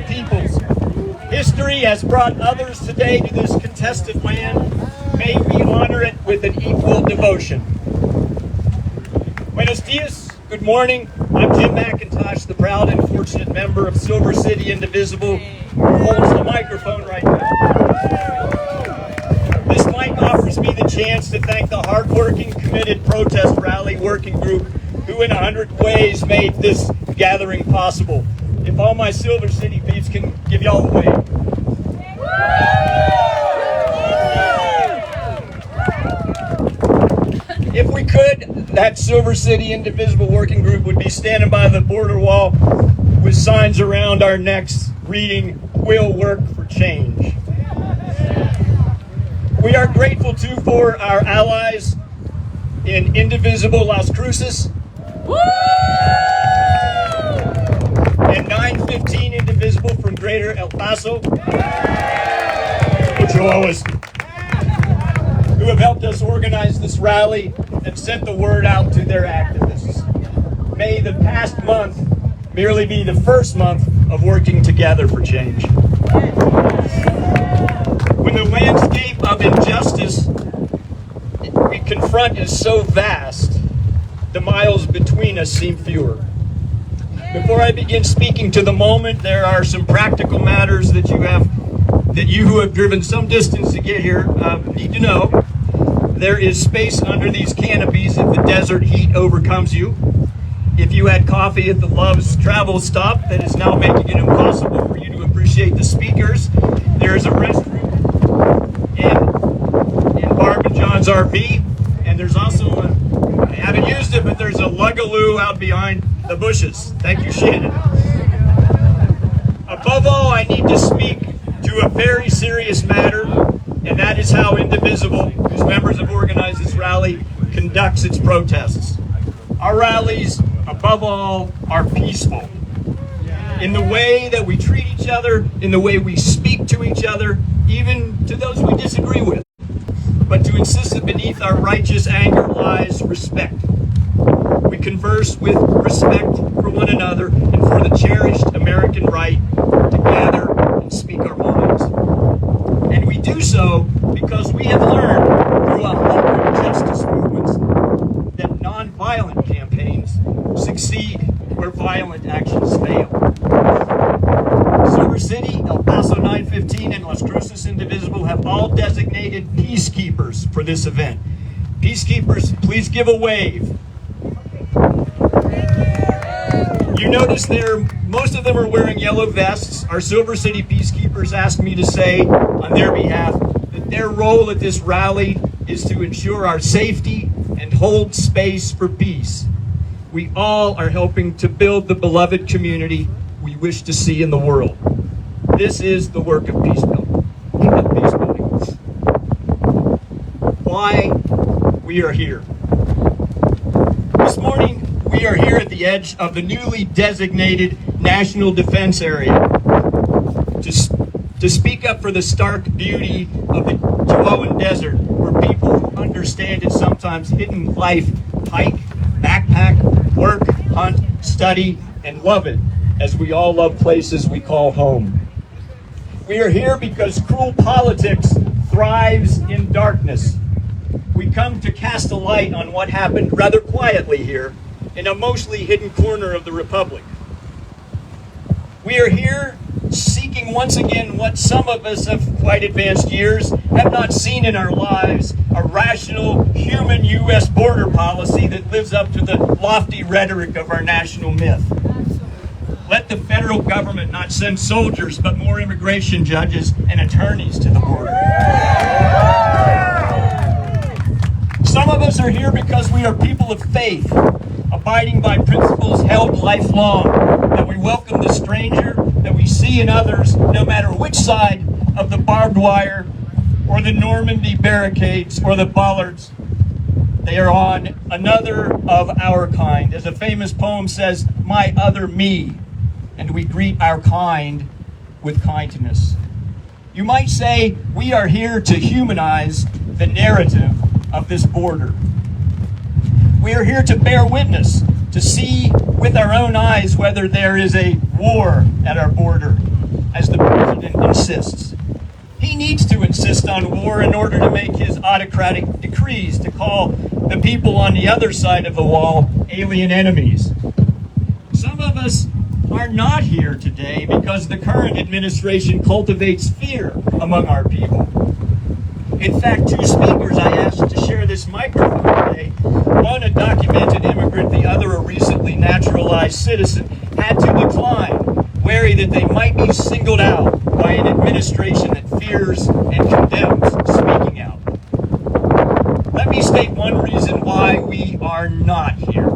peoples. History has brought others today to this contested land. May we honor it with an equal devotion. Buenos dias, good morning. I'm Jim McIntosh, the proud and fortunate member of Silver City Indivisible, who holds the microphone right now. This mic offers me the chance to thank the hardworking, committed protest rally working group who in 100 ways made this gathering possible. If all my Silver City peeps can give y'all a wave. If we could, that Silver City Indivisible working group would be standing by the border wall with signs around our necks reading, "We'll work for change." We are grateful too for our allies in Indivisible Las Cruces and 915 Indivisible from Greater El Paso, who have helped us organize this rally and sent the word out to their activists. May the past month merely be the first month of working together for change. When the landscape of injustice we confront is so vast, the miles between us seem fewer. Before I begin speaking to the moment, there are some practical matters that you who have driven some distance to get here need to know. There is space under these canopies if the desert heat overcomes you. If you had coffee at the Love's travel stop that is now making it impossible for you to appreciate the speakers, there is a restroom in Barb and John's RV, and there's also I haven't used it, but there's a Lugaloo out behind the bushes. Thank you, Shannon. Above all, I need to speak to a very serious matter, and that is how Indivisible, whose members have organized this rally, conducts its protests. Our rallies, above all, are peaceful. In the way that we treat each other, in the way we speak to each other, even to those we disagree with. But to insist that beneath our righteous anger lies respect. We converse with respect for one another and for the cherished American right to gather and speak our minds. And we do so because we have learned through 100 justice movements that nonviolent campaigns succeed where violent actions fail. Silver City, El Paso 915, and Las Cruces Indivisible have all designated peacekeepers for this event. Peacekeepers, please give a wave. You notice most of them are wearing yellow vests. Our Silver City peacekeepers asked me to say on their behalf that their role at this rally is to ensure our safety and hold space for peace. We all are helping to build the beloved community we wish to see in the world. This is the work of peace building. Why we are here. This morning, we are here at the edge of the newly designated National Defense Area to speak up for the stark beauty of the Chihuahuan Desert, where people who understand its sometimes hidden life hike, backpack, work, hunt, study, and love it, as we all love places we call home. We are here because cruel politics thrives in darkness. We come to cast a light on what happened rather quietly here in a mostly hidden corner of the Republic. We are here seeking once again what some of us of quite advanced years have not seen in our lives, a rational, human U.S. border policy that lives up to the lofty rhetoric of our national myth. Let the federal government not send soldiers, but more immigration judges and attorneys to the border. Some of us are here because we are people of faith, abiding by principles held lifelong, that we welcome the stranger, that we see in others, no matter which side of the barbed wire, or the Normandy barricades, or the bollards they are on, another of our kind. As a famous poem says, "My other me," and we greet our kind with kindness. You might say we are here to humanize the narrative of this border. We are here to bear witness, to see with our own eyes whether there is a war at our border, insists. He needs to insist on war in order to make his autocratic decrees, to call the people on the other side of the wall alien enemies. Some of us are not here today because the current administration cultivates fear among our people. In fact, two speakers I asked to share this microphone today, one a documented immigrant, the other a recently naturalized citizen, had to decline, wary that they might be singled out by an administration that fears and condemns speaking out. Let me state one reason why we are not here: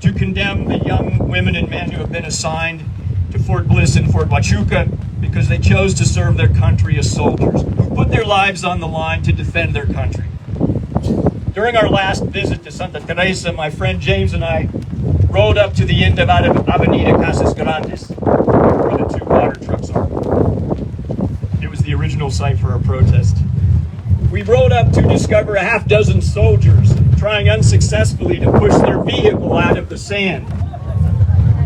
to condemn the young women and men who have been assigned to Fort Bliss and Fort Huachuca because they chose to serve their country as soldiers, who put their lives on the line to defend their country. During our last visit to Santa Teresa, my friend James and I rolled up to the end of Avenida Casas Grandes, where the two water trucks are. It was the original site for our protest. We rode up to discover a half dozen soldiers trying unsuccessfully to push their vehicle out of the sand.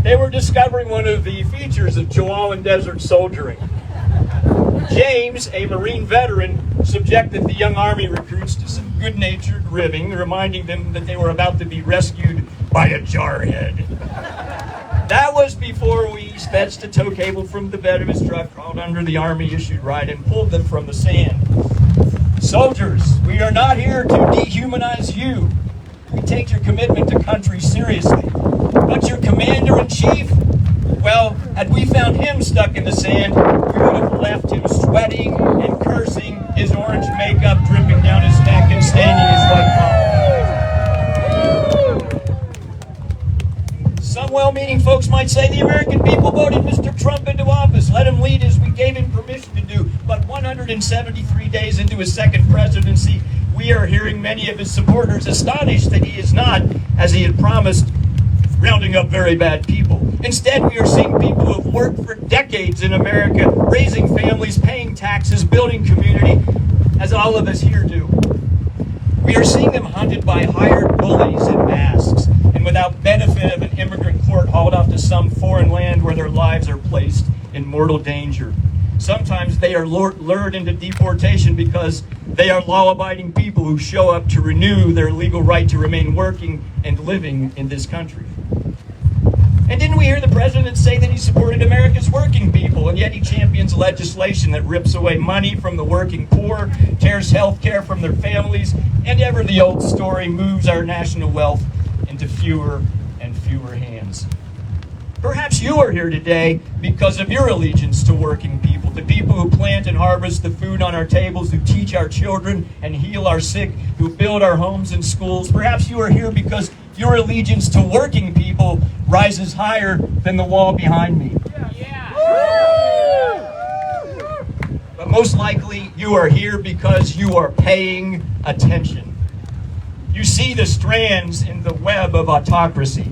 They were discovering one of the features of Chihuahuan desert soldiering. James, a Marine veteran, subjected the young Army recruits to some good-natured ribbing, reminding them that they were about to be rescued by a jarhead. That was before we fetched a tow cable from the bed of his truck, crawled under the Army-issued ride, and pulled them from the sand. Soldiers, we are not here to dehumanize you. We take your commitment to country seriously. But your commander-in-chief, well, had we found him stuck in the sand, we would have left him sweating and cursing, his orange makeup dripping down his neck and staining his white collar. Some well-meaning folks might say the American people voted Mr. Trump into office. Let him lead as we gave him permission to do. But 173 days into his second presidency, we are hearing many of his supporters astonished that he is not, as he had promised, rounding up very bad people. Instead, we are seeing people who have worked for decades in America, raising families, paying taxes, building community, as all of us here do. We are seeing them hunted by hired bullies in masks, and without benefit of an immigrant court, hauled off to some foreign land where their lives are placed in mortal danger. Sometimes they are lured into deportation because they are law-abiding people who show up to renew their legal right to remain working and living in this country. And didn't we hear the president say that he supported America's working people, and yet he champions legislation that rips away money from the working poor, tears health care from their families, and ever the old story, moves our national wealth into fewer and fewer hands. Perhaps you are here today because of your allegiance to working people, the people who plant and harvest the food on our tables, who teach our children and heal our sick, who build our homes and schools. Perhaps you are here because your allegiance to working people rises higher than the wall behind me. But most likely you are here because you are paying attention. You see the strands in the web of autocracy.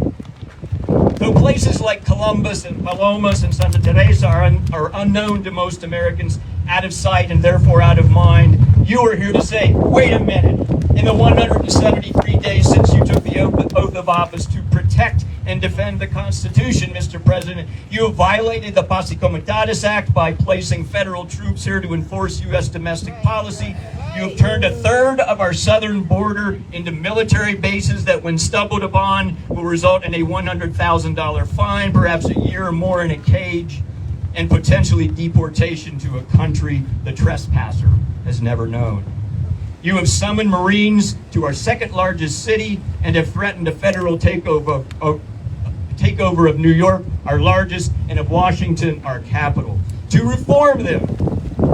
Though places like Columbus and Palomas and Santa Teresa are unknown to most Americans, out of sight and therefore out of mind, you are here to say, wait a minute, in the 173 days since you took the oath of office to protect and defend the Constitution, Mr. President, you have violated the Paz y Comunidades Act by placing federal troops here to enforce U.S. domestic policy. You have turned a third of our southern border into military bases that, when stumbled upon, will result in a $100,000 fine, perhaps a year or more in a cage, and potentially deportation to a country the trespasser has never known. You have summoned Marines to our second largest city and have threatened a federal takeover of New York, our largest, and of Washington, our capital, to reform them,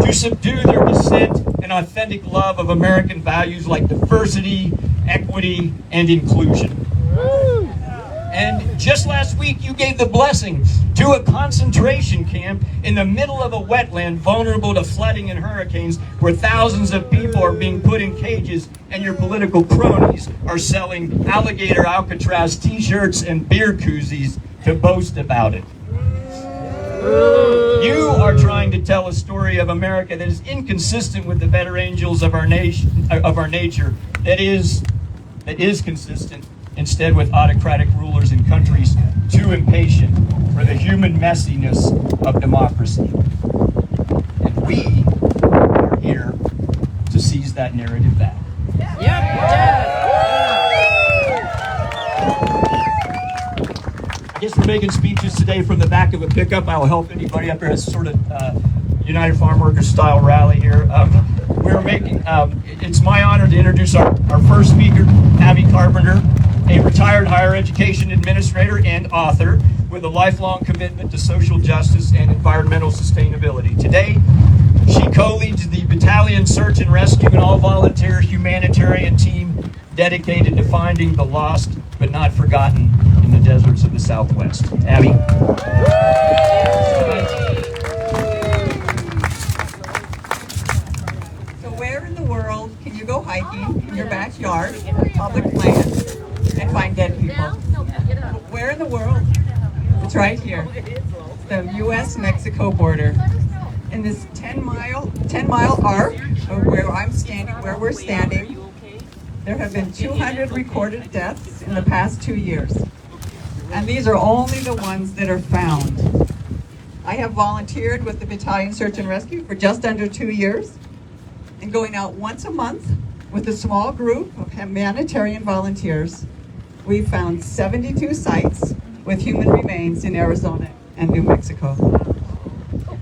to subdue their dissent and authentic love of American values like diversity, equity, and inclusion. And just last week, you gave the blessing to a concentration camp in the middle of a wetland vulnerable to flooding and hurricanes, where thousands of people are being put in cages and your political cronies are selling alligator Alcatraz t-shirts and beer koozies to boast about it. You are trying to tell a story of America that is inconsistent with the better angels of our nation, of our nature, that is consistent instead with autocratic rulers in countries too impatient for the human messiness of democracy. that narrative back. I guess we're making speeches today from the back of a pickup. I will help anybody up here. It's sort of United Farm Workers style rally here. It's my honor to introduce our first speaker, Abby Carpenter, a retired higher education administrator and author with a lifelong commitment to social justice and environmental sustainability. Today, she co-leads the battalion search and rescue and all-volunteer humanitarian team dedicated to finding the lost but not forgotten in the deserts of the Southwest. Abby. So where in the world can you go hiking in your backyard, public land, and find dead people? Where in the world? It's right here. The U.S.-Mexico border. In this 10-mile arc of where we're standing, there have been 200 recorded deaths in the past 2 years. And these are only the ones that are found. I have volunteered with the Battalion Search and Rescue for just under 2 years, and going out once a month with a small group of humanitarian volunteers, we've found 72 sites with human remains in Arizona and New Mexico.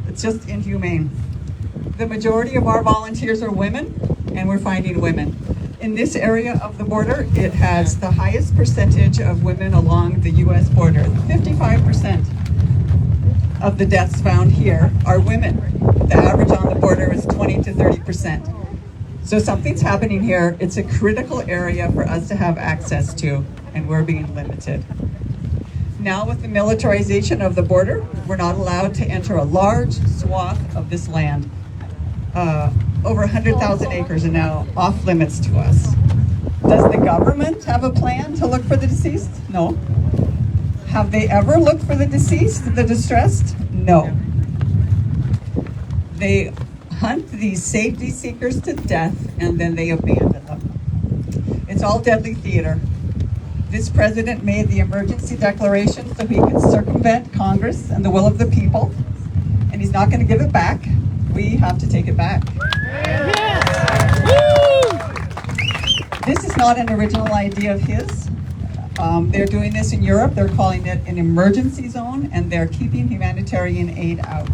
It's just inhumane. The majority of our volunteers are women, and we're finding women. In this area of the border, it has the highest percentage of women along the U.S. border. 55% of the deaths found here are women. The average on the border is 20 to 30%. So something's happening here. It's a critical area for us to have access to, and we're being limited. Now with the militarization of the border, we're not allowed to enter a large swath of this land. Over 100,000 acres are now off limits to us. Does the government have a plan to look for the deceased? No. Have they ever looked for the deceased, the distressed? No. They hunt these safety seekers to death and then they abandon them. It's all deadly theater. This president made the emergency declaration so he could circumvent Congress and the will of the people, and he's not going to give it back. We have to take it back. This is not an original idea of his. They're doing this in Europe. They're calling it an emergency zone, and they're keeping humanitarian aid out.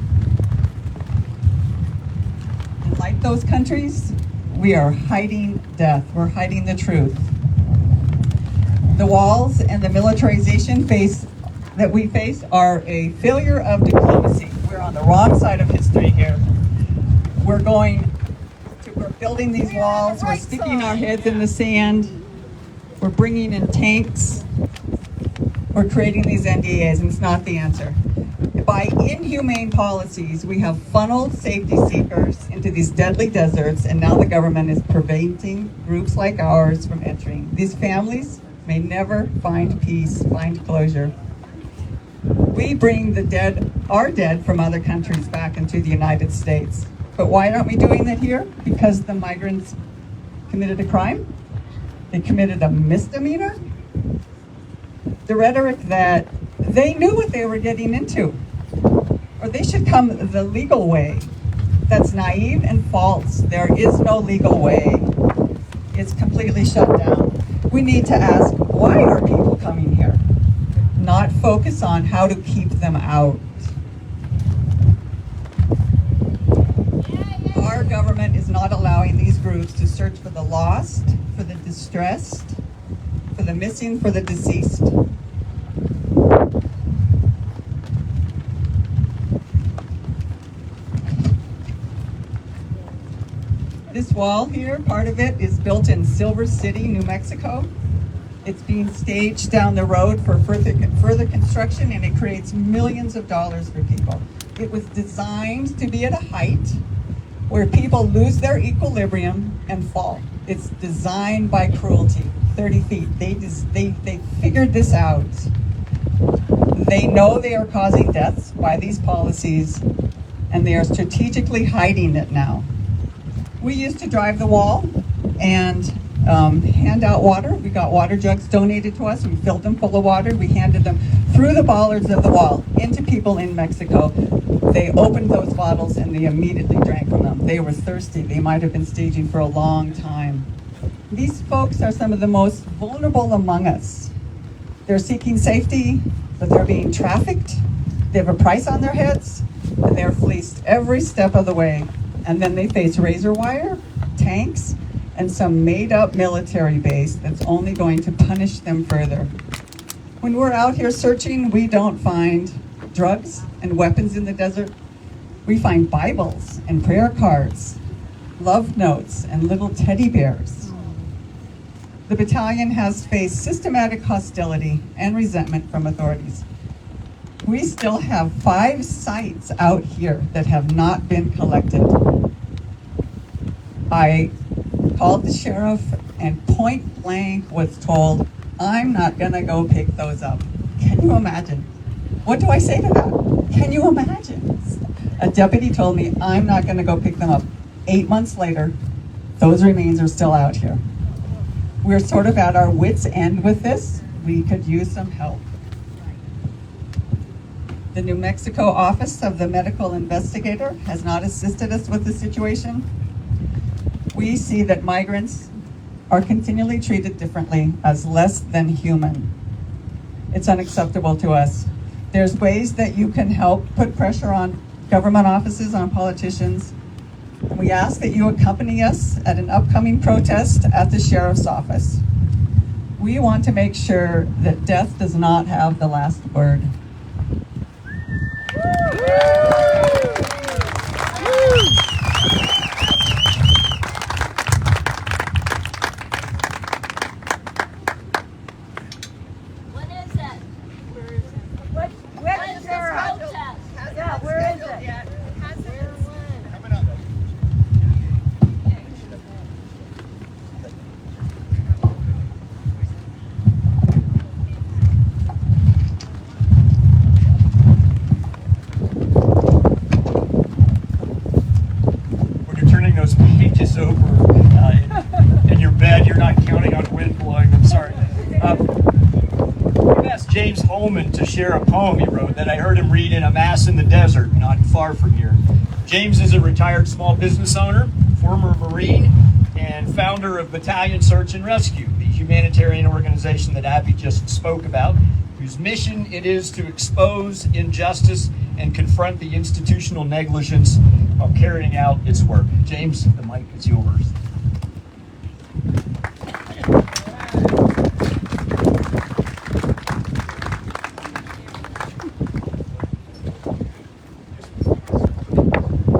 And like those countries, we are hiding death. We're hiding the truth. The walls and the militarization that we face are a failure of diplomacy. We're on the wrong side of history here. We're building these walls, we're sticking our heads in the sand, we're bringing in tanks, we're creating these NDAs, and it's not the answer. By inhumane policies, we have funneled safety seekers into these deadly deserts, and now the government is preventing groups like ours from entering. These families may never find peace, find closure. We bring our dead from other countries back into the United States. But why aren't we doing that here? Because the migrants committed a crime? They committed a misdemeanor? The rhetoric that they knew what they were getting into, or they should come the legal way. That's naive and false. There is no legal way. It's completely shut down. We need to ask, why are people coming here? Not focus on how to keep them out. Our government is not allowing these groups to search for the lost, for the distressed, for the missing, for the deceased. This wall here, part of it is built in Silver City, New Mexico. It's being staged down the road for further construction, and it creates millions of dollars for people. It was designed to be at a height where people lose their equilibrium and fall. It's designed by cruelty, 30 feet. They figured this out. They know they are causing deaths by these policies, and they are strategically hiding it now. We used to drive the wall and hand out water. We got water jugs donated to us. We filled them full of water. We handed them through the bollards of the wall into people in Mexico. They opened those bottles and they immediately drank from them. They were thirsty. They might have been staging for a long time. These folks are some of the most vulnerable among us. They're seeking safety, but they're being trafficked. They have a price on their heads, and they're fleeced every step of the way. And then they face razor wire, tanks, and some made-up military base that's only going to punish them further. When we're out here searching, we don't find drugs and weapons in the desert. We find Bibles and prayer cards, love notes, and little teddy bears. The battalion has faced systematic hostility and resentment from authorities. We still have 5 sites out here that have not been collected. I called the sheriff and point blank was told, I'm not gonna go pick those up. Can you imagine? What do I say to that? Can you imagine? A deputy told me I'm not gonna go pick them up. 8 months later, those remains are still out here. We're sort of at our wits' end with this. We could use some help. The New Mexico Office of the Medical Investigator has not assisted us with the situation. We see that migrants are continually treated differently as less than human. It's unacceptable to us. There's ways that you can help put pressure on government offices, on politicians. We ask that you accompany us at an upcoming protest at the sheriff's office. We want to make sure that death does not have the last word. In your bed, you're not counting on wind blowing them. Sorry. I've asked James Holman to share a poem he wrote that I heard him read in a mass in the desert, not far from here. James is a retired small business owner, former Marine, and founder of Battalion Search and Rescue, the humanitarian organization that Abby just spoke about, whose mission it is to expose injustice and confront the institutional negligence while carrying out its work. James, the mic is yours.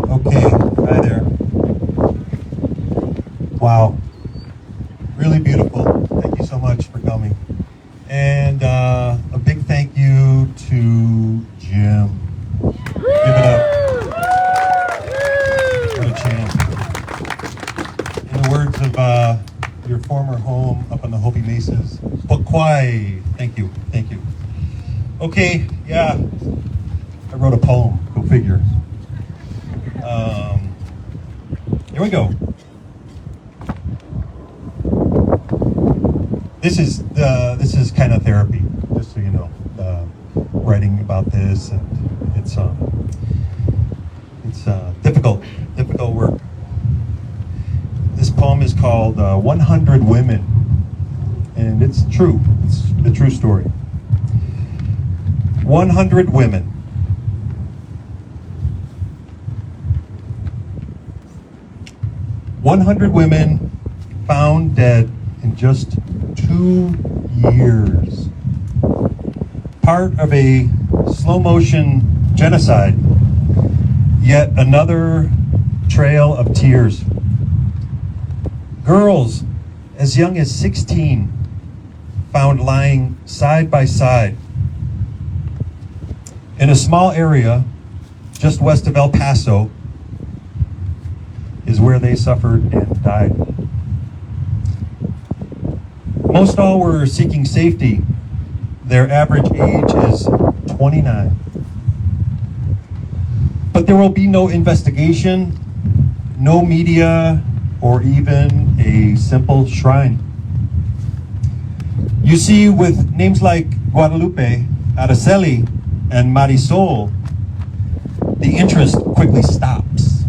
Okay, hi there. Wow, really beautiful. Thank you so much for coming. And a big thank you to Jim. Give it up. What a champ. In the words of your former home up on the Hopi Mesas, Bokwai. Thank you, thank you. Okay, yeah, I wrote a poem, go figure. Here we go. This is kind of therapy, just so you know. Writing about this, and it's difficult work. This poem is called 100 Women, and it's true. It's a true story. 100 women. 100 women found dead in just 2 years. Part of a slow motion genocide. Yet another trail of tears. Girls as young as 16 found lying side by side in a small area just west of El Paso is where they suffered and died. Most all were seeking safety. Their average age is 29. But there will be no investigation, no media, or even a simple shrine. You see, with names like Guadalupe, Araceli, and Marisol, the interest quickly stops.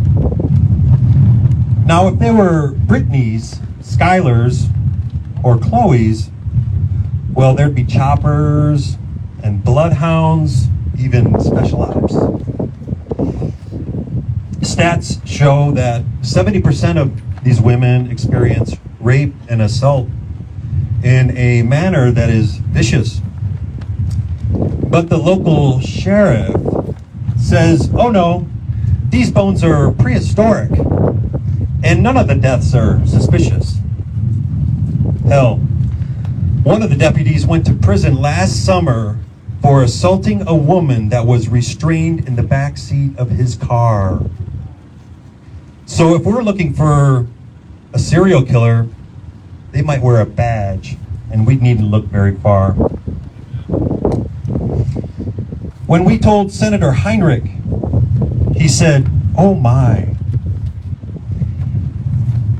Now, if they were Brittany's, Skylar's, or Chloe's, well, there'd be choppers and bloodhounds, even special ops. Stats show that 70% of these women experience rape and assault in a manner that is vicious. But the local sheriff says, oh no, these bones are prehistoric, and none of the deaths are suspicious. Hell, one of the deputies went to prison last summer for assaulting a woman that was restrained in the back seat of his car. So if we're looking for a serial killer, they might wear a badge, and we needn't look very far. When we told Senator Heinrich, he said, oh my.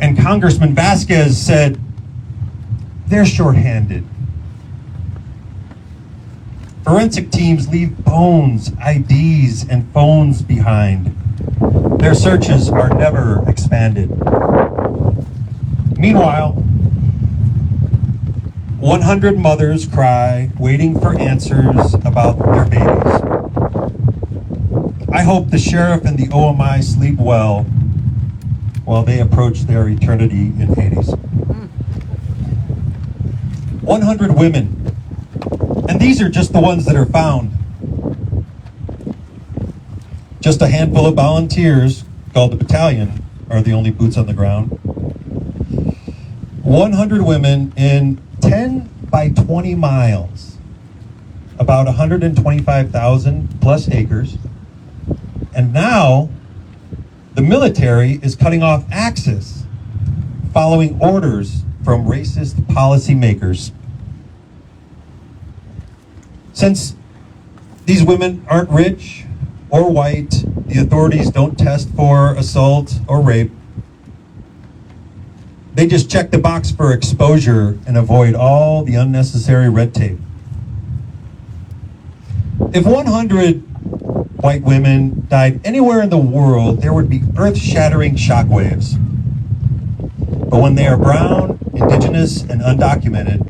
And Congressman Vasquez said, they're shorthanded. Forensic teams leave bones, IDs, and phones behind. Their searches are never expanded. Meanwhile, 100 mothers cry, waiting for answers about their babies. I hope the sheriff and the OMI sleep well while they approach their eternity in Hades. 100 women, and these are just the ones that are found. Just a handful of volunteers, called the battalion, are the only boots on the ground. 100 women in 10 by 20 miles, about 125,000 plus acres. And now the military is cutting off access following orders from racist policymakers. Since these women aren't rich or white, the authorities don't test for assault or rape. They just check the box for exposure and avoid all the unnecessary red tape. If 100 white women died anywhere in the world, there would be earth-shattering shockwaves. But when they are brown, indigenous, and undocumented,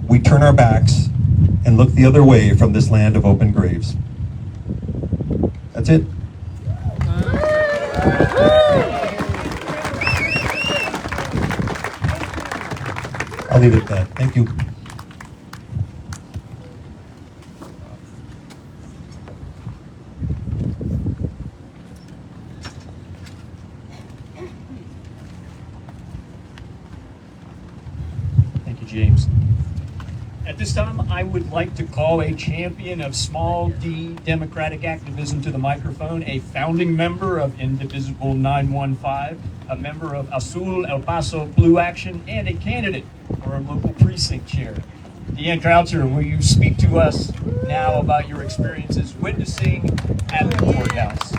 we turn our backs and look the other way from this land of open graves. That's it. I'll leave it at that. Thank you. Thank you, James. At this time, I would like to call a champion of small D democratic activism to the microphone, a founding member of Indivisible 915, a member of Azul El Paso Blue Action, and a candidate for a local precinct chair. Deanne Croucher, will you speak to us now about your experiences witnessing at the courthouse?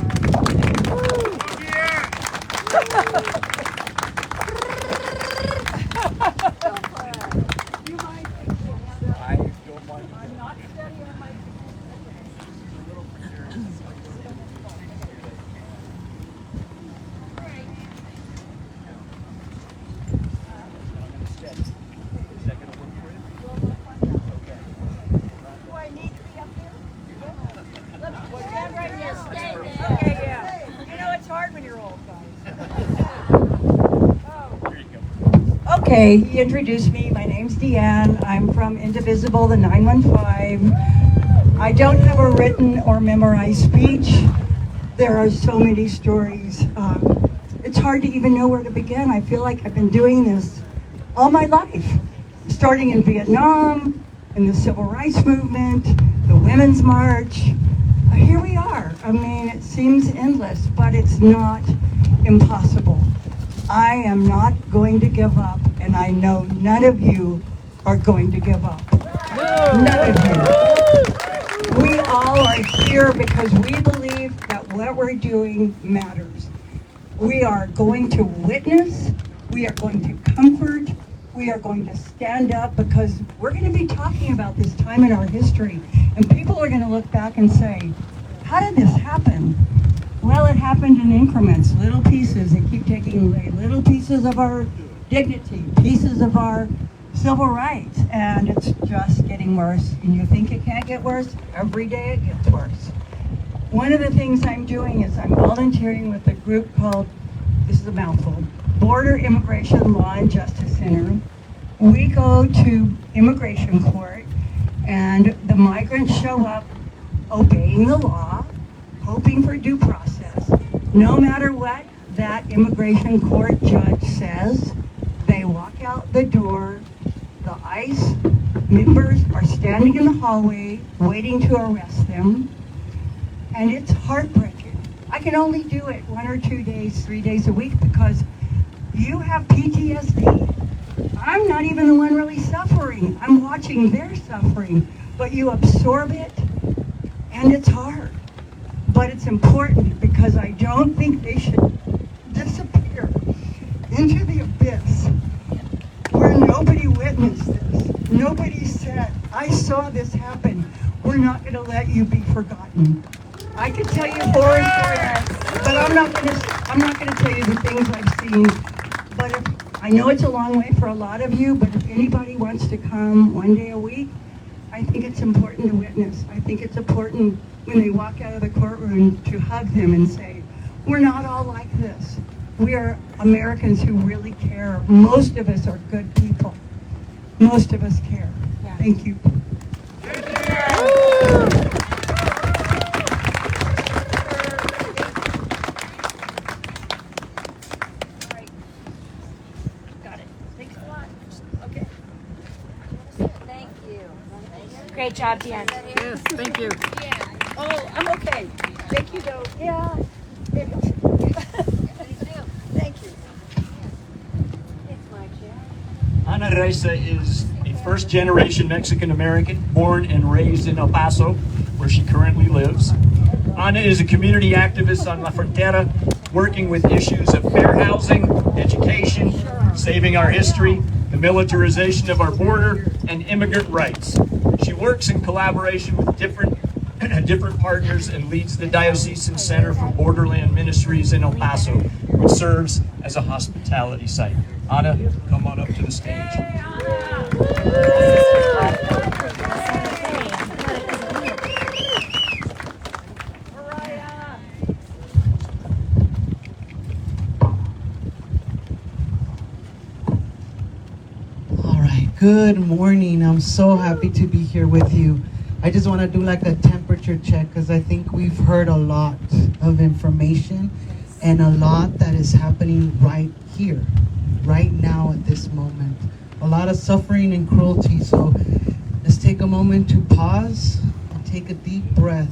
Okay, he introduced me. My name's Deanne. I'm from Indivisible, the 915. I don't have a written or memorized speech. There are so many stories. It's hard to even know where to begin. I feel like I've been doing this all my life, starting in Vietnam, in the Civil Rights Movement, the Women's March. Here we are. I mean, it seems endless, but it's not impossible. I am not going to give up, and I know none of you are going to give up. None of you. We all are here because we believe that what we're doing matters. We are going to witness, we are going to comfort, we are going to stand up, because we're going to be talking about this time in our history, and people are going to look back and say, how did this happen? Well, it happened in increments, little pieces. They keep taking away little pieces of our dignity, pieces of our civil rights, and it's just getting worse. And you think it can't get worse? Every day it gets worse. One of the things I'm doing is I'm volunteering with a group called, this is a mouthful, Border Immigration Law and Justice Center. We go to immigration court, and the migrants show up obeying the law, hoping for due process. No matter what that immigration court judge says, they walk out the door. The ICE members are standing in the hallway waiting to arrest them, and it's heartbreaking. I can only do it 1 or 2 days, 3 days a week because you have PTSD. I'm not even the one really suffering. I'm watching their suffering, but you absorb it, and it's hard. But it's important because I don't think they should disappear into the abyss where nobody witnessed this. Nobody said, I saw this happen. We're not going to let you be forgotten. I could tell you horror stories, but I'm not going to tell you the things I've seen. But I know it's a long way for a lot of you, but if anybody wants to come 1 day a week, I think it's important to witness. I think it's important when they walk out of the courtroom to hug them and say, we're not all like this. We are Americans who really care. Most of us are good people. Most of us care. Yeah. Thank you. Great job, Deanne. Yes, thank you. Oh, I'm okay. Thank you, though. Yeah. Thank you. Ana Teresa is a first-generation Mexican-American born and raised in El Paso, where she currently lives. Ana is a community activist on La Frontera, working with issues of fair housing, education, saving our history, the militarization of our border, and immigrant rights. She works in collaboration with different partners and leads the Diocesan Center for Borderland Ministries in El Paso, which serves as a hospitality site. Ana, come on up to the stage. All right, good morning. I'm so happy to be here with you. I just want to do like a temperature check because I think we've heard a lot of information and a lot that is happening right here, right now at this moment. A lot of suffering and cruelty. So let's take a moment to pause and take a deep breath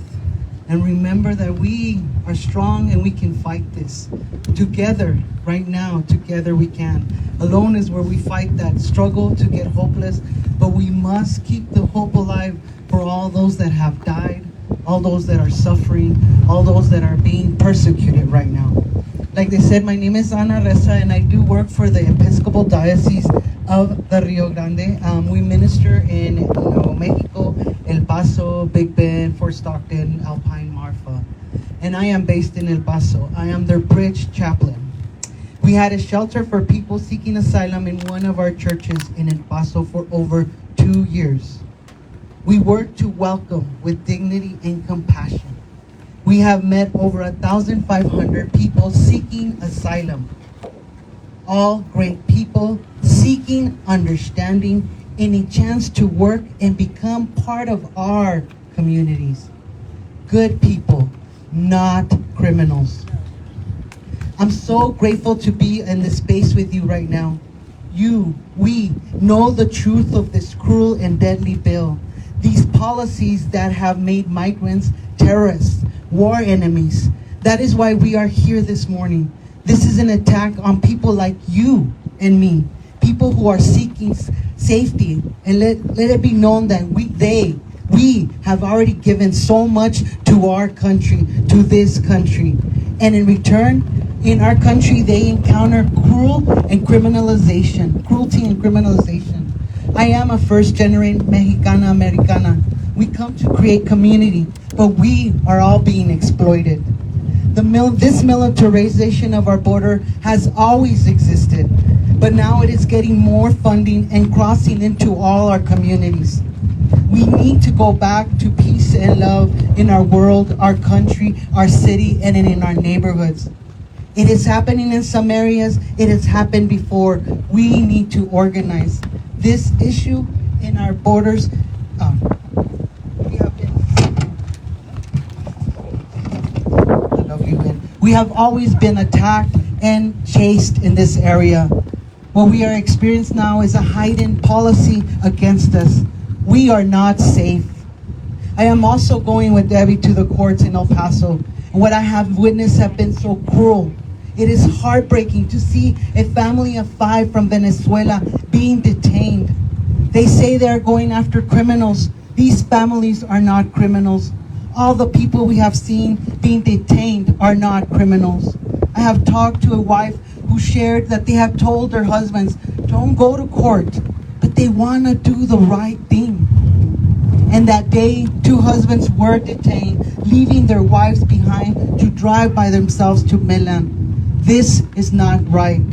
and remember that we are strong and we can fight this. Together, right now, together we can. Alone is where we fight that struggle to get hopeless, but we must keep the hope alive for all those that have died, all those that are suffering, all those that are being persecuted right now. Like they said, my name is Ana Teresa, and I do work for the Episcopal Diocese of the Rio Grande. We minister in Mexico, El Paso, Big Bend, Fort Stockton, Alpine, Marfa. And I am based in El Paso. I am their bridge chaplain. We had a shelter for people seeking asylum in one of our churches in El Paso for over 2 years. We work to welcome with dignity and compassion. We have met over 1,500 people seeking asylum. All great people seeking understanding and a chance to work and become part of our communities. Good people, not criminals. I'm so grateful to be in this space with you right now. We know the truth of this cruel and deadly bill. These policies that have made migrants terrorists, war enemies. That is why we are here this morning. This is an attack on people like you and me, people who are seeking safety. And let it be known that we have already given so much to our country, to this country. And in return, in our country, they encounter cruelty and criminalization. I am a first-generation Mexicana Americana. We come to create community, but but we are all being exploited. This militarization of our border has always existed, but now it is getting more funding and crossing into all our communities. We need to go back to peace and love in our world, our country, our city, and in our neighborhoods. It is happening in some areas. It has happened before. We need to organize. This issue in our borders, we have always been attacked and chased in this area. What we are experiencing now is a heightened policy against us. We are not safe. I am also going with Debbie to the courts in El Paso. And what I have witnessed have been so cruel. It is heartbreaking to see a family of 5 from Venezuela being detained. They say they are going after criminals. These families are not criminals. All the people we have seen being detained are not criminals. I have talked to a wife who shared that they have told their husbands, don't go to court, but they want to do the right thing. And that day, 2 husbands were detained, leaving their wives behind to drive by themselves to Milan. This is not right.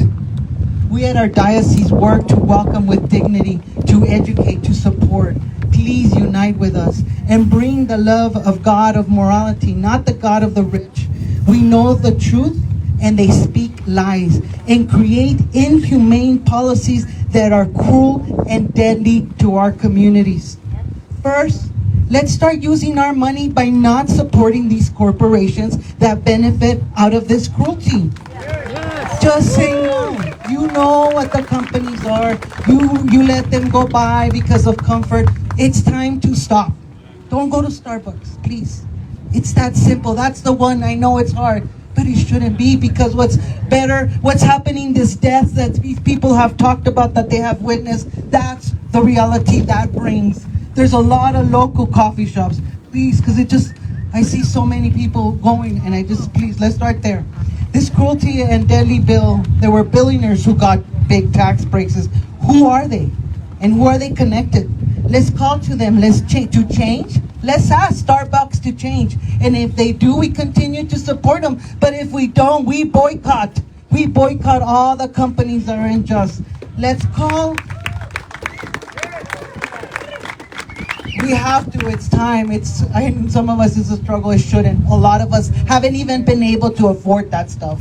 We at our diocese work to welcome with dignity, to educate, to support. Please unite with us and bring the love of God of morality, not the God of the rich. We know the truth and they speak lies and create inhumane policies that are cruel and deadly to our communities. First, let's start using our money by not supporting these corporations that benefit out of this cruelty. Just say no. You know what the companies are. You let them go by because of comfort. It's time to stop. Don't go to Starbucks, please. It's that simple. That's the one. I know it's hard, but it shouldn't be, because what's happening, this death that these people have talked about, that they have witnessed, that's the reality that brings. There's a lot of local coffee shops, please, because I see so many people going, and please, let's start there. This cruelty and deadly bill, there were billionaires who got big tax breaks. Who are they? And who are they connected? Let's call to them. Let's to change. Let's ask Starbucks to change. And if they do, we continue to support them. But if we don't, we boycott. We boycott all the companies that are unjust. Let's call. We have to. It's time. Some of us, it's a struggle. It shouldn't. A lot of us haven't even been able to afford that stuff.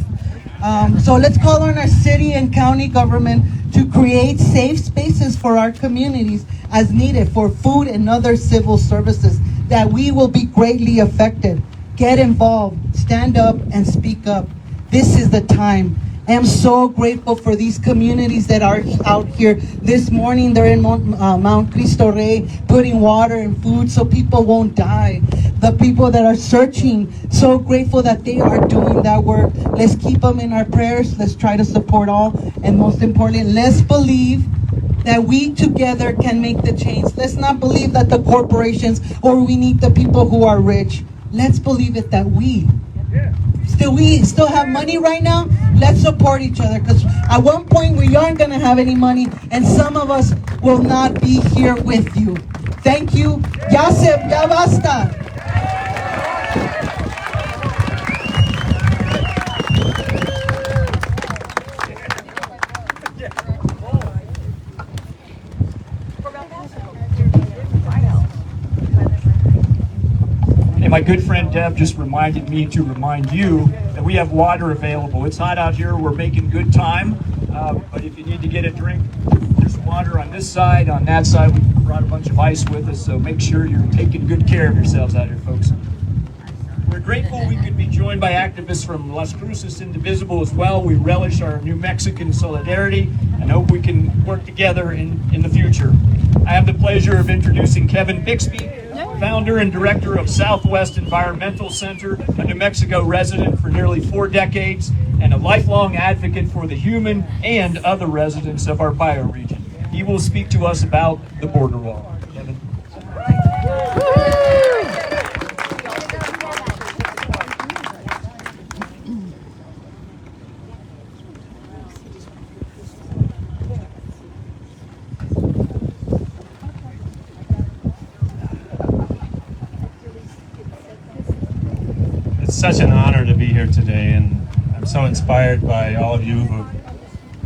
So let's call on our city and county government to create safe spaces for our communities as needed for food and other civil services that we will be greatly affected. Get involved, stand up, and speak up. This is the time. I am so grateful for these communities that are out here. This morning, they're in Mount Cristo Rey, putting water and food so people won't die. The people that are searching, so grateful that they are doing that work. Let's keep them in our prayers. Let's try to support all. And most importantly, let's believe that we together can make the change. Let's not believe that the corporations or we need the people who are rich. Let's believe it that we still have money right now. Let's support each other, because at one point we aren't going to have any money, and some of us will not be here with you. Thank you. Ya basta. And my good friend Deb just reminded me to remind you that we have water available. It's hot out here. We're making good time. But if you need to get a drink, there's water on this side. On that side, we brought a bunch of ice with us. So make sure you're taking good care of yourselves out here, folks. We're grateful we could be joined by activists from Las Cruces Indivisible as well. We relish our New Mexican solidarity and hope we can work together in the future. I have the pleasure of introducing Kevin Bixby, founder and director of Southwest Environmental Center, a New Mexico resident for nearly 4 decades, and a lifelong advocate for the human and other residents of our bioregion. He will speak to us about the border wall. Kevin. such an honor to be here today, and I'm so inspired by all of you who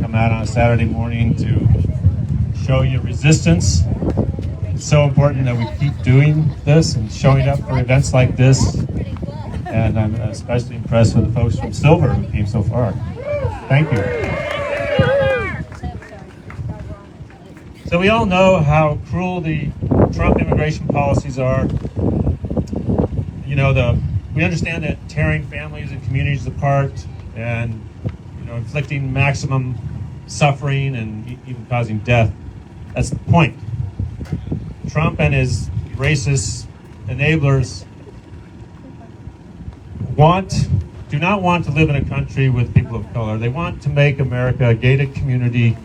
come out on a Saturday morning to show your resistance. It's so important that we keep doing this and showing up for events like this. And I'm especially impressed with the folks from Silver who came so far. Thank you. So we all know how cruel the Trump immigration policies are. You know, we understand that tearing families and communities apart and, you know, inflicting maximum suffering and even causing death. That's the point. Trump and his racist enablers do not want to live in a country with people of color. They want to make America a gated community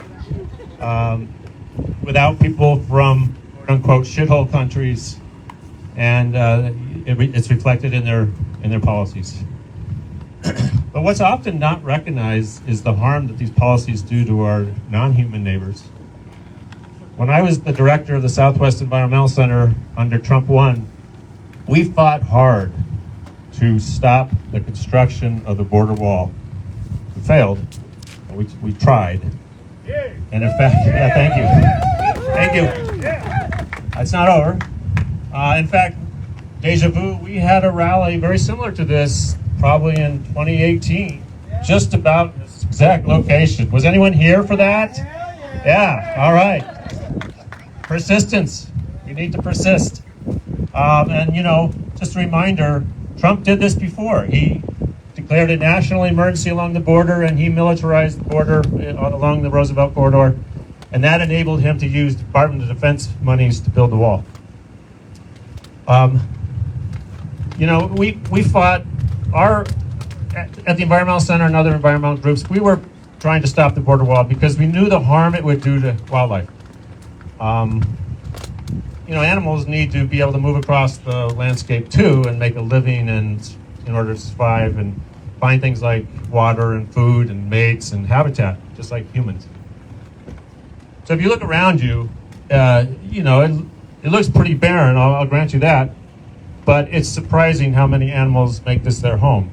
without people from quote-unquote shithole countries, and it's reflected in their policies. But what's often not recognized is the harm that these policies do to our non-human neighbors. When I was the director of the Southwest Environmental Center under Trump 1, we fought hard to stop the construction of the border wall. We failed. We tried. And in fact, yeah, thank you. It's not over. In fact, deja vu, we had a rally very similar to this probably in 2018, just about this exact location. Was anyone here for that? Yeah, all right. Persistence. We need to persist. And you know, just a reminder, Trump did this before. He declared a national emergency along the border, and he militarized the border along the Roosevelt corridor, and that enabled him to use Department of Defense monies to build the wall. You know, we fought at the Environmental Center and other environmental groups. We were trying to stop the border wall because we knew the harm it would do to wildlife. You know, animals need to be able to move across the landscape too and make a living, and in order to survive and find things like water and food and mates and habitat, just like humans. So if you look around you, you know, it looks pretty barren, I'll grant you that, but it's surprising how many animals make this their home.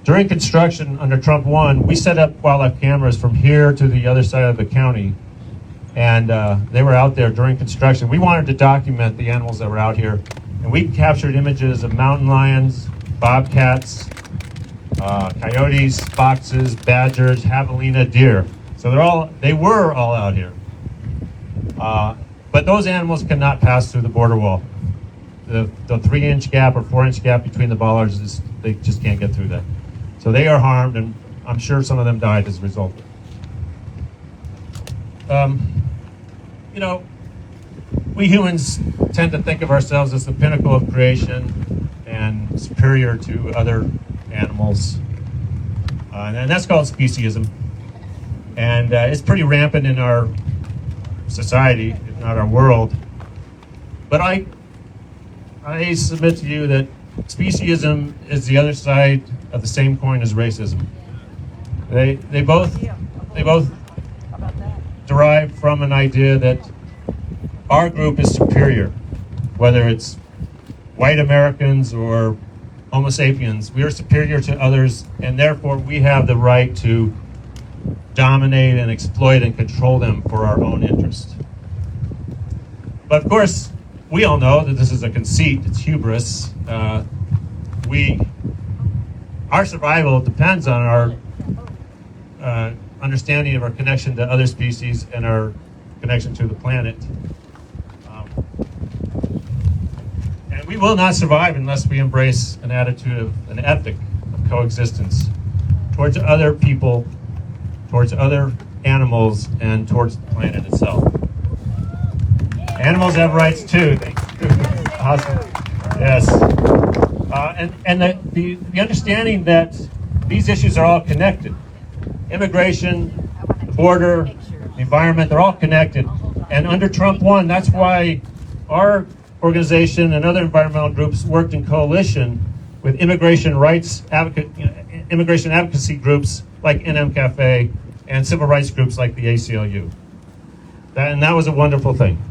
During construction under Trump 1, we set up wildlife cameras from here to the other side of the county, and they were out there during construction. We wanted to document the animals that were out here, and we captured images of mountain lions, bobcats, coyotes, foxes, badgers, javelina, deer. So they were all out here. But those animals cannot pass through the border wall. The 3-inch gap or 4-inch gap between the bollards, they just can't get through that. So they are harmed, and I'm sure some of them died as a result. You know, we humans tend to think of ourselves as the pinnacle of creation and superior to other animals. And that's called speciesism. And it's pretty rampant in our society, if not our world. But I submit to you that speciesism is the other side of the same coin as racism. They both derive from an idea that our group is superior, whether it's white Americans or Homo sapiens. We are superior to others, and therefore we have the right to dominate and exploit and control them for our own interest. But of course, we all know that this is a conceit, it's hubris. Our survival depends on our understanding of our connection to other species and our connection to the planet. And we will not survive unless we embrace an attitude of an ethic of coexistence towards other people, towards other animals, and towards the planet itself. Animals have rights too. Awesome. Yes. And the understanding that these issues are all connected. Immigration, the border, the environment, they're all connected. And under Trump 1, that's why our organization and other environmental groups worked in coalition with immigration advocacy groups like NM Cafe and civil rights groups like the ACLU. That was a wonderful thing.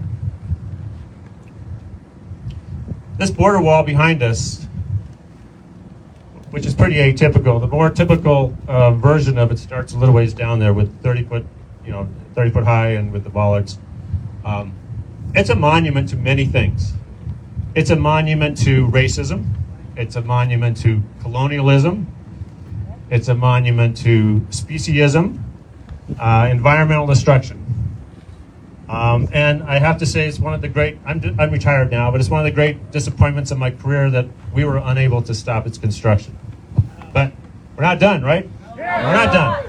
This border wall behind us, which is pretty atypical. The more typical version of it starts a little ways down there with 30-foot, 30-foot high and with the bollards. It's a monument to many things. It's a monument to racism. It's a monument to colonialism. It's a monument to speciesism, environmental destruction. And I have to say, it's one of the great, I'm retired now, but it's one of the great disappointments of my career that we were unable to stop its construction. But we're not done, right? We're not done.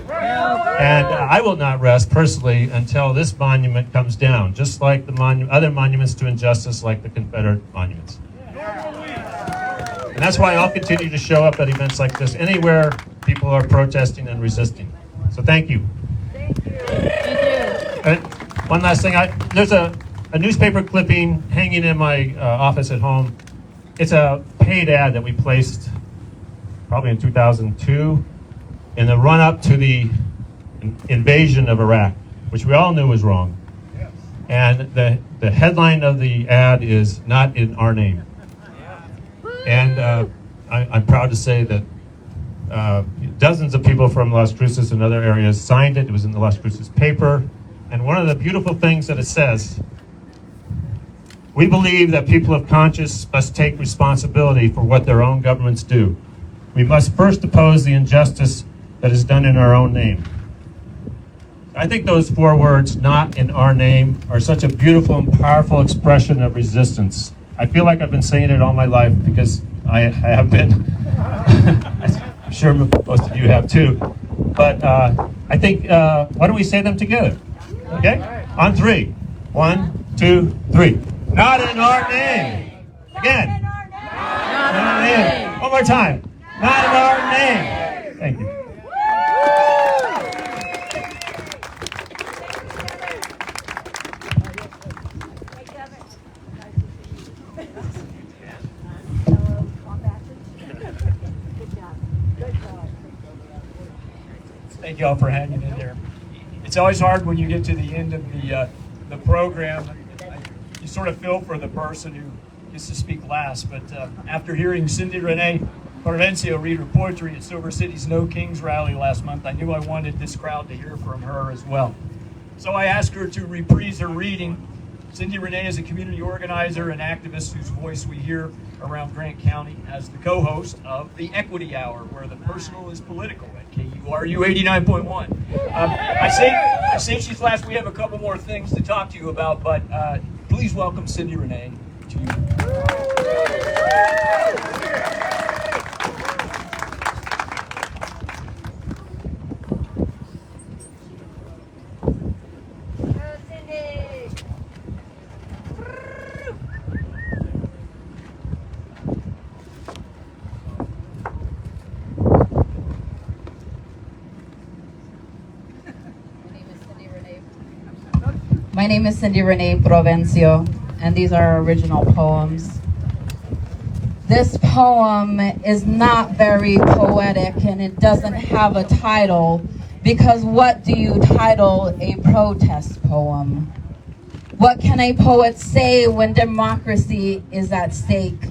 And I will not rest personally until this monument comes down, just like the other monuments to injustice, like the Confederate monuments. And that's why I'll continue to show up at events like this, anywhere people are protesting and resisting. So thank you. Thank you. And one last thing, there's a newspaper clipping hanging in my office at home. It's a paid ad that we placed probably in 2002 in the run-up to the invasion of Iraq, which we all knew was wrong. And the headline of the ad is "Not in Our Name." And I'm proud to say that dozens of people from Las Cruces and other areas signed it. It was in the Las Cruces paper. And one of the beautiful things that it says, we believe that people of conscience must take responsibility for what their own governments do. We must first oppose the injustice that is done in our own name. I think those 4 words, "not in our name," are such a beautiful and powerful expression of resistance. I feel like I've been saying it all my life because I have been. I'm sure most of you have too. But I think, why don't we say them together? Okay? On 3. 1, 2, 3. Not in our name. Again. Not in our name. One more time. Not in our name. Thank you. Thank you all for hanging in there. It's always hard when you get to the end of the program. You sort of feel for the person who gets to speak last. But after hearing Cindy Renee Provencio read her poetry at Silver City's No Kings rally last month, I knew I wanted this crowd to hear from her as well. So I asked her to reprise her reading. Cindy Renee is a community organizer and activist whose voice we hear around Grant County as the co-host of the Equity Hour, where the personal is political at KURU 89.1. I say she's last. We have a couple more things to talk to you about, but please welcome Cindy Renee to you. My name is Cindy Renee Provencio, and these are our original poems. This poem is not very poetic, and it doesn't have a title, because what do you title a protest poem? What can a poet say when democracy is at stake?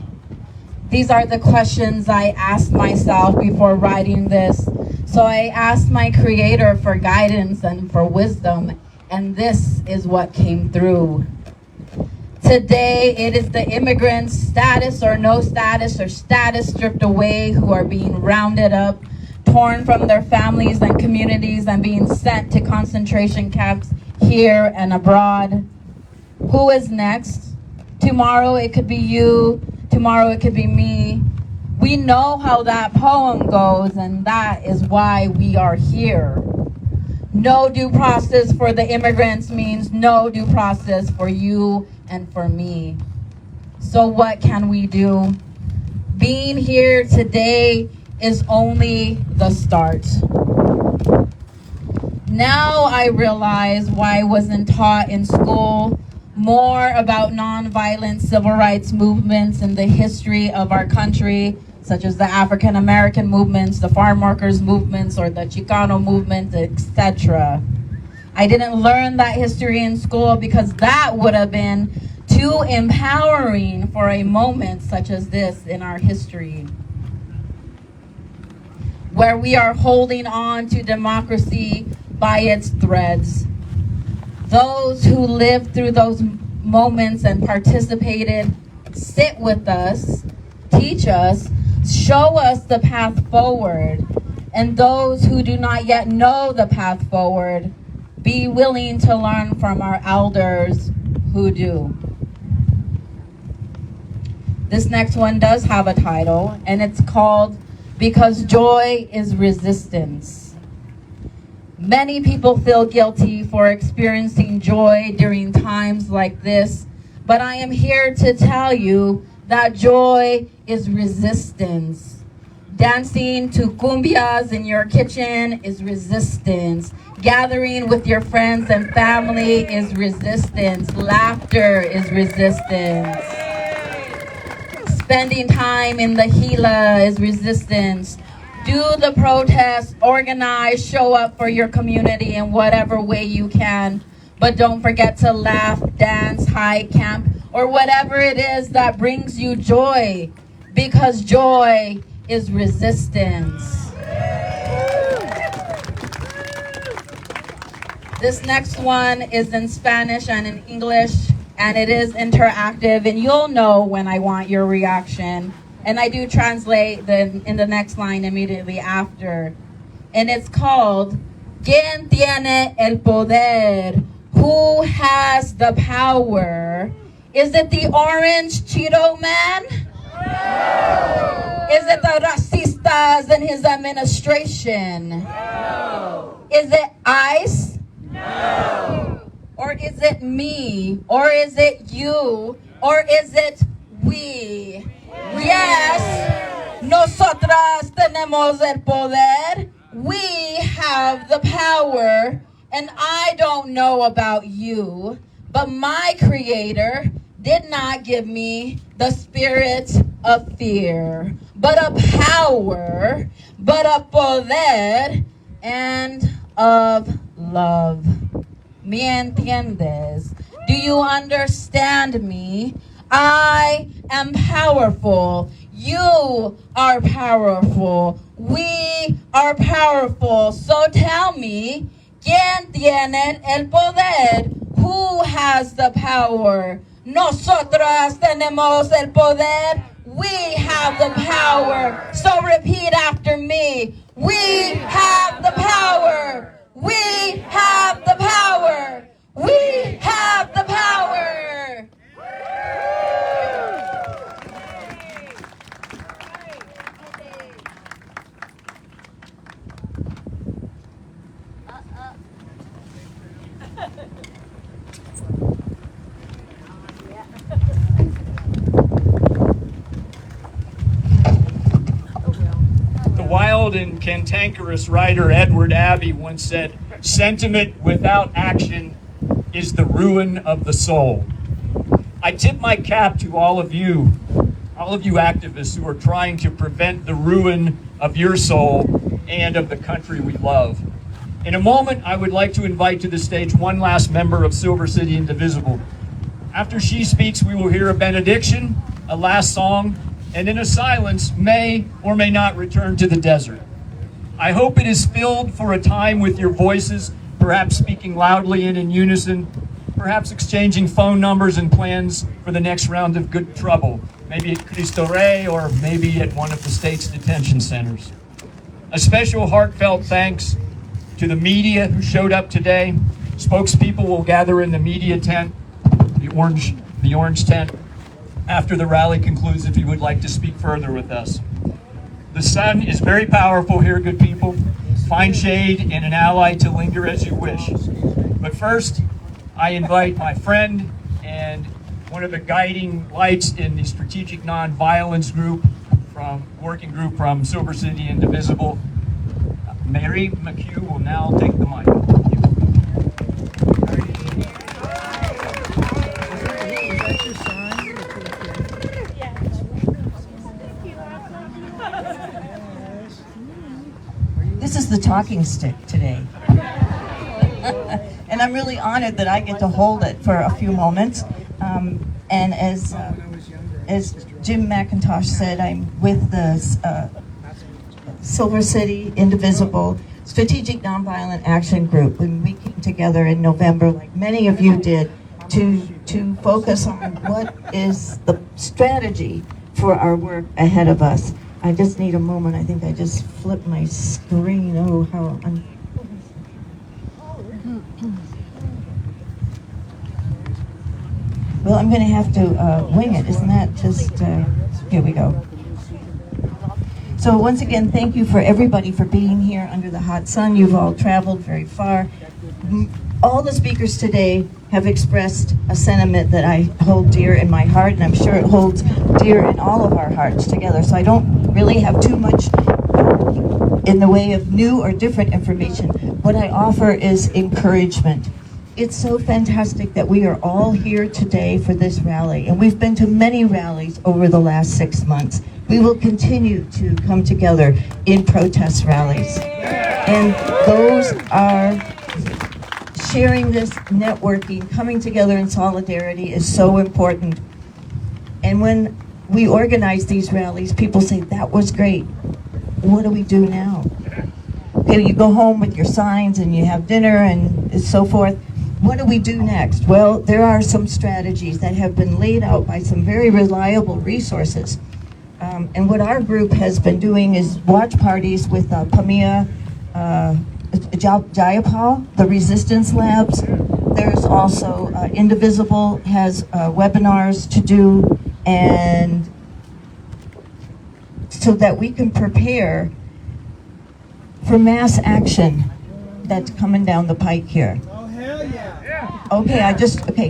These are the questions I asked myself before writing this. So I asked my creator for guidance and for wisdom, and this is what came through. Today, it is the immigrants, status or no status, or status stripped away, who are being rounded up, torn from their families and communities, and being sent to concentration camps here and abroad. Who is next? Tomorrow it could be you, tomorrow it could be me. We know how that poem goes, and that is why we are here. No due process for the immigrants means no due process for you and for me. So what can we do? Being here today is only the start. Now I realize why I wasn't taught in school more about nonviolent civil rights movements in the history of our country, such as the African American movements, the farm workers movements, or the Chicano movement, etc. I didn't learn that history in school because that would have been too empowering for a moment such as this in our history. where we are holding on to democracy by its threads. Those who lived through those moments and participated sit with us, teach us, show us the path forward. And those who do not yet know the path forward, be willing to learn from our elders who do. This next one does have a title, and it's called Because Joy is Resistance. Many people feel guilty for experiencing joy during times like this, but I am here to tell you that joy is resistance. Dancing to cumbias in your kitchen is resistance. Gathering with your friends and family is resistance. Laughter is resistance. Spending time in the Gila is resistance. Do the protest, organize, show up for your community in whatever way you can. But don't forget to laugh, dance, hike, camp, or whatever it is that brings you joy. Because joy is resistance. This next one is in Spanish and in English, and it is interactive, and you'll know when I want your reaction. And I do translate in the next line immediately after. And it's called, ¿Quién tiene el poder? Who has the power? Is it the orange Cheeto man? No. Is it the racistas and his administration? No. Is it ICE? No. Or is it me? Or is it you? Or is it we? Yes, nosotras tenemos el poder. We have the power. And I don't know about you, but my Creator did not give me the spirit of fear, but a power, but a poder, and of love. ¿Me entiendes? Do you understand me? I am powerful. You are powerful. We are powerful. So tell me, ¿quién tiene el poder? Who has the power? Nosotras tenemos el poder. We have the power. So repeat after me. We have the power. We have the power. We have the power. Wild and cantankerous writer Edward Abbey once said, "Sentiment without action is the ruin of the soul." I tip my cap to all of you activists who are trying to prevent the ruin of your soul and of the country we love. In a moment, I would like to invite to the stage one last member of Silver City Indivisible. After she speaks, we will hear a benediction, a last song, and in a silence may or may not return to the desert. I hope it is filled for a time with your voices, perhaps speaking loudly and in unison, perhaps exchanging phone numbers and plans for the next round of good trouble, maybe at Cristo Rey or maybe at one of the state's detention centers. A special heartfelt thanks to the media who showed up today. Spokespeople will gather in the media tent, the orange tent, after the rally concludes if you would like to speak further with us. The sun is very powerful here, good people. Find shade and an ally to linger as you wish. But first, I invite my friend and one of the guiding lights in the Strategic Nonviolence Group, working group from Silver City Indivisible. Mary McHugh will now take the mic. This is the talking stick today. And I'm really honored that I get to hold it for a few moments. And as Jim McIntosh said, I'm with the Silver City Indivisible Strategic Nonviolent Action Group, when we came together in November, like many of you did, to focus on what is the strategy for our work ahead of us. I just need a moment. I think I just flipped my screen. Oh, how well, I'm going to have to wing it. Isn't that just, here we go. So once again, thank you for everybody for being here under the hot sun. You've all traveled very far. All the speakers today have expressed a sentiment that I hold dear in my heart, and I'm sure it holds dear in all of our hearts together. So I don't really have too much in the way of new or different information. What I offer is encouragement. It's so fantastic that we are all here today for this rally, and we've been to many rallies over the last 6 months. We will continue to come together in protest rallies. And those are sharing this, networking, coming together in solidarity is so important. And when we organize these rallies, people say, that was great. What do we do now? Okay, you go home with your signs and you have dinner and so forth. What do we do next? Well, there are some strategies that have been laid out by some very reliable resources. And what our group has been doing is watch parties with Pamia Jayapal, the Resistance Labs. There's also Indivisible has webinars to do, and so that we can prepare for mass action that's coming down the pike here. Oh, hell yeah. Okay,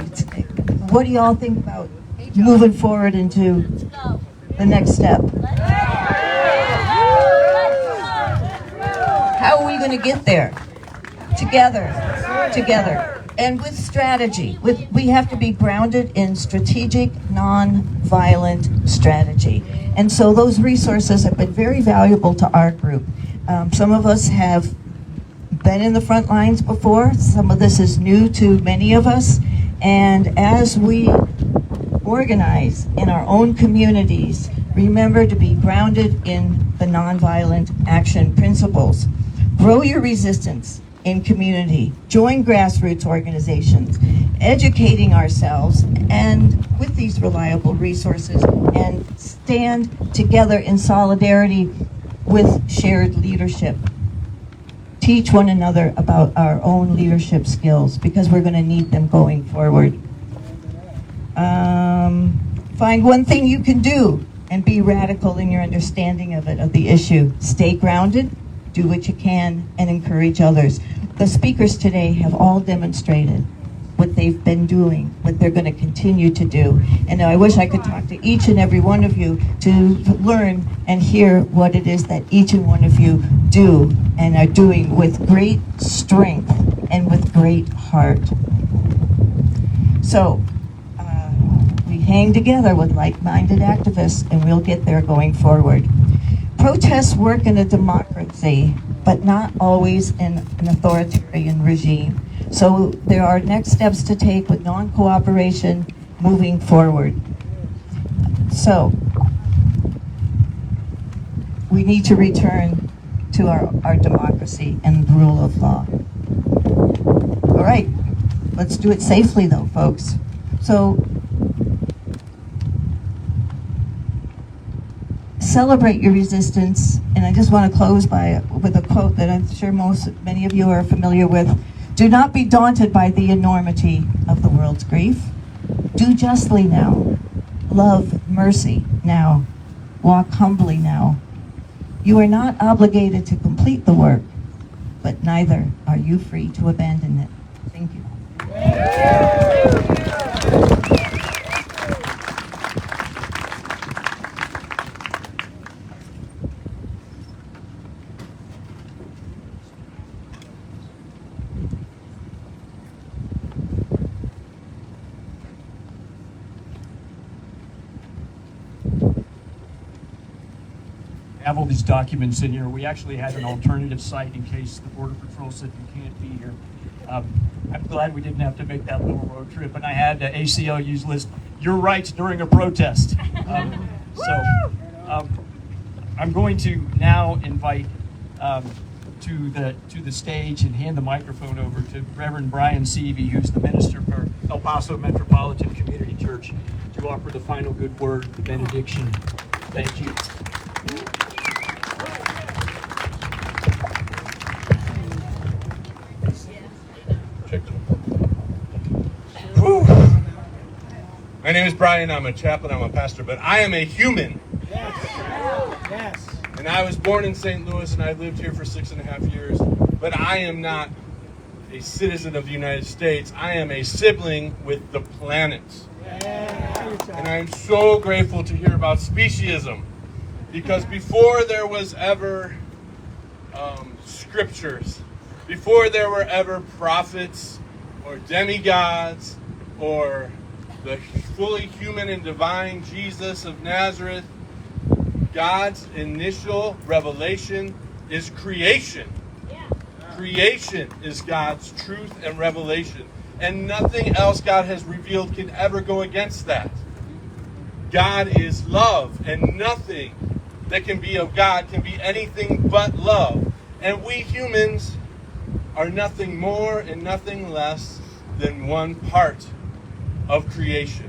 what do y'all think about moving forward into the next step? How are we going to get there? Together, and with strategy. We have to be grounded in strategic, non-violent strategy. And so those resources have been very valuable to our group. Some of us have been in the front lines before. Some of this is new to many of us. And as we organize in our own communities, remember to be grounded in the nonviolent action principles. Grow your resistance in community. Join grassroots organizations, educating ourselves and with these reliable resources, and stand together in solidarity with shared leadership. Teach one another about our own leadership skills, because we're going to need them going forward. Find one thing you can do and be radical in your understanding of it, of the issue. Stay grounded, do what you can, and encourage others. The speakers today have all demonstrated what they've been doing, what they're going to continue to do. And I wish I could talk to each and every one of you to learn and hear what it is that each and one of you do and are doing with great strength and with great heart. So, we hang together with like-minded activists, and we'll get there going forward. Protests work in a democracy, but not always in an authoritarian regime. So there are next steps to take with non-cooperation moving forward. So we need to return to our democracy and the rule of law. All right, let's do it safely though, folks. So celebrate your resistance, and I just want to close with a quote that I'm sure many of you are familiar with. Do not be daunted by the enormity of the world's grief. Do justly now. Love mercy now. Walk humbly now. You are not obligated to complete the work, but neither are you free to abandon it. Thank you. Have all these documents in here. We actually had an alternative site in case the Border Patrol said you can't be here. I'm glad we didn't have to make that little road trip, and I had ACLU's list your rights during a protest. I'm going to now invite to the stage and hand the microphone over to Reverend Brian Seavey, who's the minister for El Paso Metropolitan Community Church, to offer the final good word, the benediction. Thank you. Whew. My name is Brian. I'm a chaplain. I'm a pastor, but I am a human. Yes. And I was born in St. Louis, and I lived here for 6.5 years. But I am not a citizen of the United States. I am a sibling with the planet. And I'm so grateful to hear about speciesism, because before there was ever scriptures, before there were ever prophets or demigods or the fully human and divine Jesus of Nazareth, God's initial revelation is creation. Creation is God's truth and revelation. And nothing else God has revealed can ever go against that. God is love, and nothing that can be of God can be anything but love. And we humans are nothing more and nothing less than one part of creation.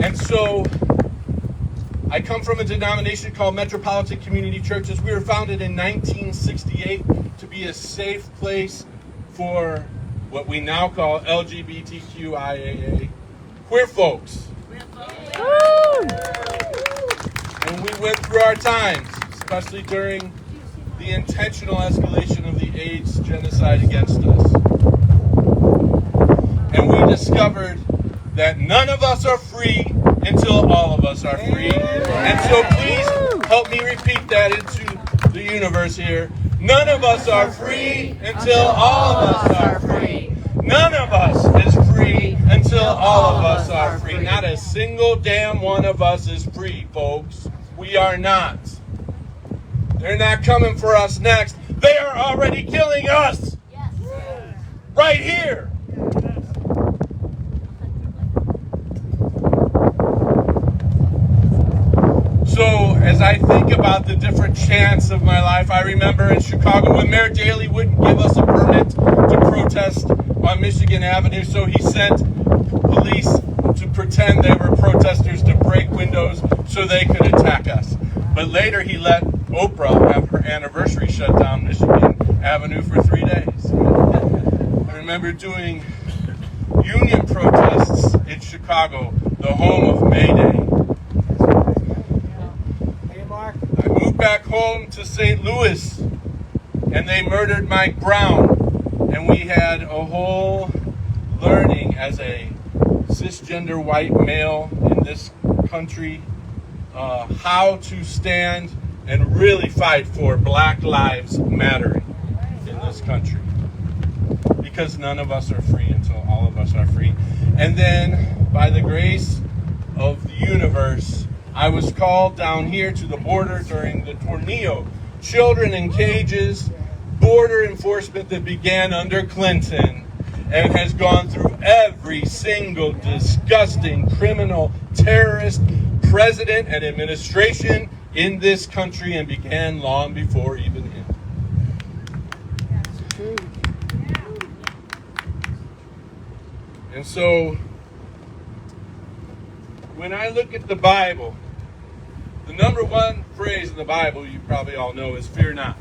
And so I come from a denomination called Metropolitan Community Churches. We were founded in 1968 to be a safe place for what we now call LGBTQIAA queer folks. And we went through our times, especially during the intentional escalation of the AIDS genocide against us. And we discovered that none of us are free until all of us are free. And so please help me repeat that into the universe here. None of us are free until all of us are free. None of us is free until all of us are free. Not a single damn one of us is free, folks. We are not. They're not coming for us next. They are already killing us. Right here. So as I think about the different chants of my life, I remember in Chicago when Mayor Daley wouldn't give us a permit to protest on Michigan Avenue, so he sent police to pretend they were protesters to break windows so they could attack us. But later he let Oprah have her anniversary shut down Michigan Avenue for 3 days. I remember doing union protests in Chicago, the home of May Day. I moved back home to St. Louis, and they murdered Mike Brown, and we had a whole learning as a cisgender white male in this country how to stand and really fight for Black Lives Mattering in this country, because none of us are free until all of us are free. And then by the grace of the universe, I was called down here to the border during the Tornillo children in cages border enforcement that began under Clinton and has gone through every single disgusting criminal terrorist president and administration in this country, and began long before even him. And so when I look at the Bible, the number one phrase in the Bible, you probably all know, is fear not.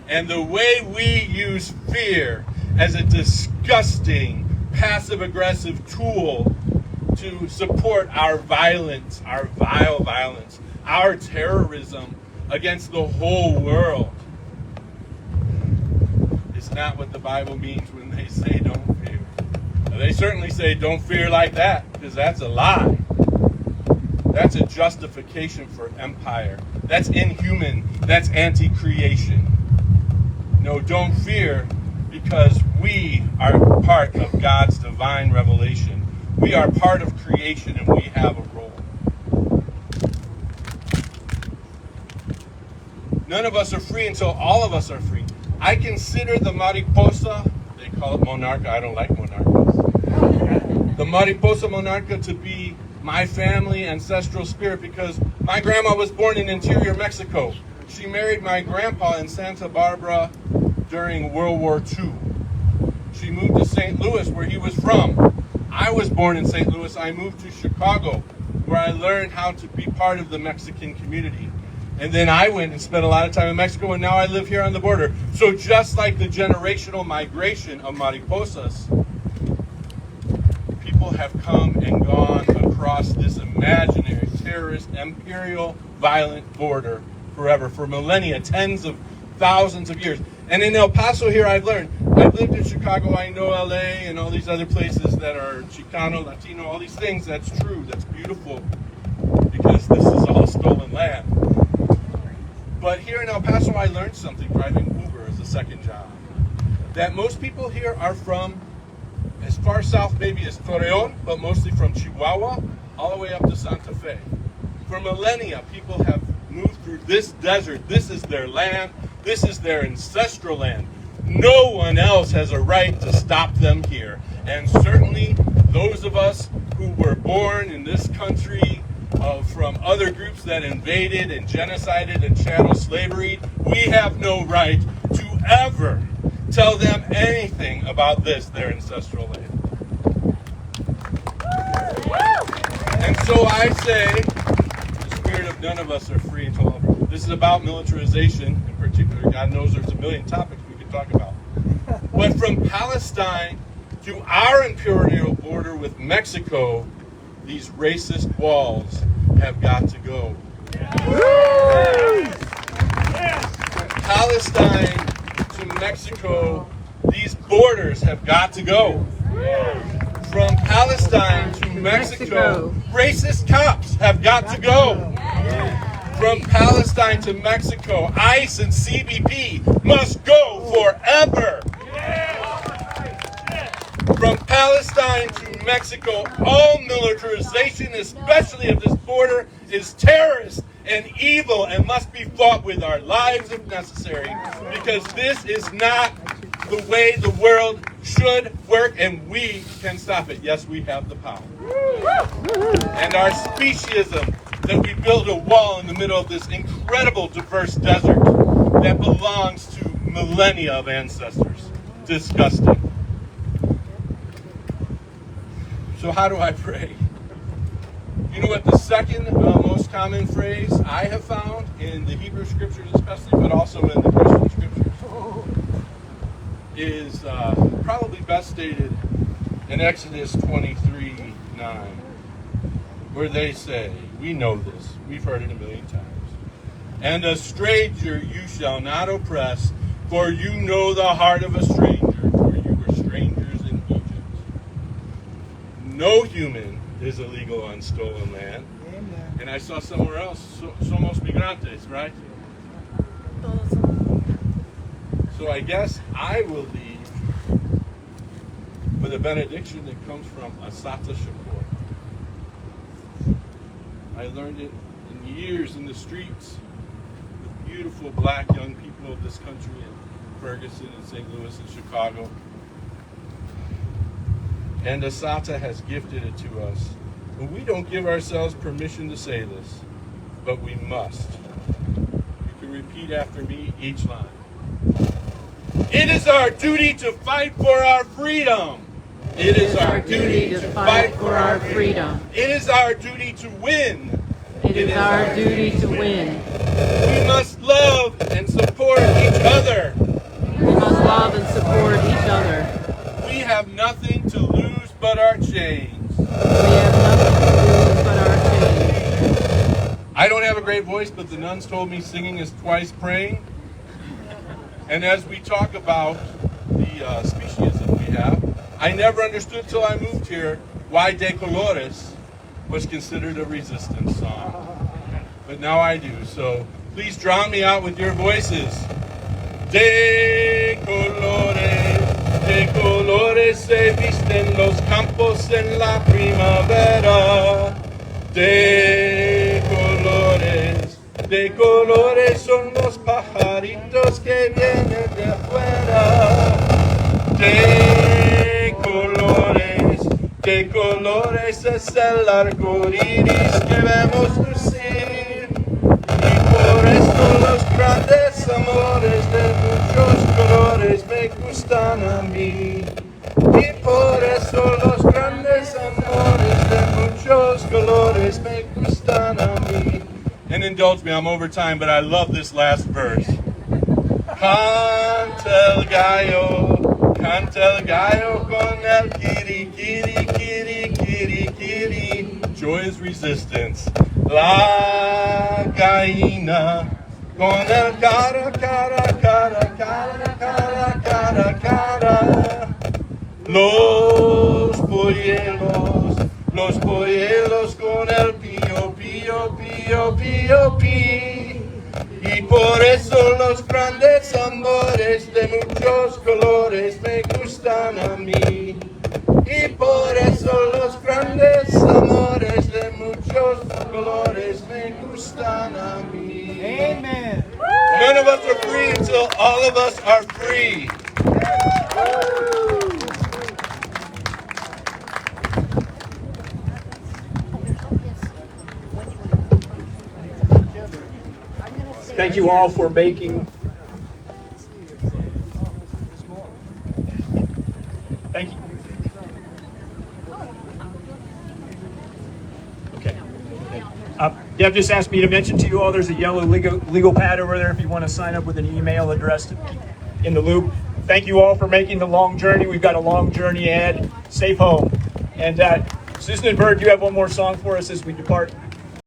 And the way we use fear as a disgusting, passive-aggressive tool to support our violence, our vile violence, our terrorism against the whole world is not what the Bible means when they say don't fear. Now, they certainly say don't fear like that, because that's a lie. That's a justification for empire. That's inhuman. That's anti-creation. No, don't fear, because we are part of God's divine revelation. We are part of creation, and we have a role. None of us are free until all of us are free. I consider the mariposa, they call it monarca, I don't like monarchas, the mariposa monarca to be my family ancestral spirit, because my grandma was born in interior Mexico. She married my grandpa in Santa Barbara during World War II. She moved to St. Louis, where he was from. I was born in St. Louis. I moved to Chicago, where I learned how to be part of the Mexican community. And then I went and spent a lot of time in Mexico, and now I live here on the border. So just like the generational migration of mariposas, people have come and gone across this imaginary, terrorist, imperial, violent border forever, for millennia, tens of thousands of years. And in El Paso here, I've learned. I've lived in Chicago, I know LA, and all these other places that are Chicano, Latino, all these things. That's true, that's beautiful, because this is all stolen land. But here in El Paso, I learned something driving Uber as a second job. That most people here are from as far south maybe as Torreon, but mostly from Chihuahua, all the way up to Santa Fe. For millennia, people have moved through this desert. This is their land. This is their ancestral land. No one else has a right to stop them here. And certainly those of us who were born in this country from other groups that invaded and genocided and chattel slavery, we have no right to ever tell them anything about this, their ancestral land. And so I say, the spirit of none of us are free until all. This is about militarization in particular. God knows there's a million topics we could talk about. But from Palestine to our imperial border with Mexico, these racist walls have got to go. From Palestine to Mexico, these borders have got to go. From Palestine to Mexico, racist cops have got to go. From Palestine to Mexico, ICE and CBP must go forever. From Palestine to Mexico, all militarization, especially of this border, is terrorist and evil and must be fought with our lives if necessary, because this is not the way the world should work, and we can stop it. Yes, we have the power. And our speciesism, that we build a wall in the middle of this incredible diverse desert that belongs to millennia of ancestors. Disgusting. So how do I pray? You know what the second most common phrase I have found in the Hebrew scriptures especially, but also in the Christian scriptures, is probably best stated in Exodus 23:9, where they say, we know this, we've heard it a million times, and a stranger you shall not oppress, for you know the heart of a stranger, for you were strangers in Egypt. No human is illegal on stolen land. Amen. And I saw somewhere else, somos migrantes, right? So I guess I will leave with a benediction that comes from Asata Shakur. I learned it in years in the streets with beautiful black young people of this country in Ferguson and St. Louis and Chicago. And Asata has gifted it to us. And we don't give ourselves permission to say this, but we must. You can repeat after me each line. It is our duty to fight for our freedom. It is our duty to fight for our freedom. It is our duty to win. It is our duty to win. We must love and support each other. We must love and support each other. We have nothing to lose but our chains. We have nothing to lose but our chains. I don't have a great voice, but the nuns told me singing is twice praying. And as we talk about the speciesism we have, I never understood till I moved here why De Colores was considered a resistance song. But now I do, so please drown me out with your voices. De colores se visten los campos en la primavera. De colores son los pajaritos que vienen de afuera. De ¿Qué colores es el arco iris que vemos lucir? Y por esto los grandes amores de muchos colores me gustan a mí. Y por eso los grandes amores de muchos colores me gustan a mí. And indulge me, I'm over time, but I love this last verse. Canta el gallo con el kiri, kiri, kiri, kiri, kiri. Joy is resistance. La gallina con el cara, cara, cara, cara, cara, cara, cara. Los polluelos con el pío, pío, pío, pío, pío. Y por eso los grandes amores de muchos colores me gustan a mí. Y por eso los grandes amores de muchos colores me gustan a mí. Amen. None of us are free until all of us are free. Thank you all for making. Thank you. Okay. Deb just asked me to mention to you all there's a yellow legal pad over there if you want to sign up with an email address to keep in the loop. Thank you all for making the long journey. We've got a long journey ahead. Safe home. And Susan and Bird, you have one more song for us as we depart.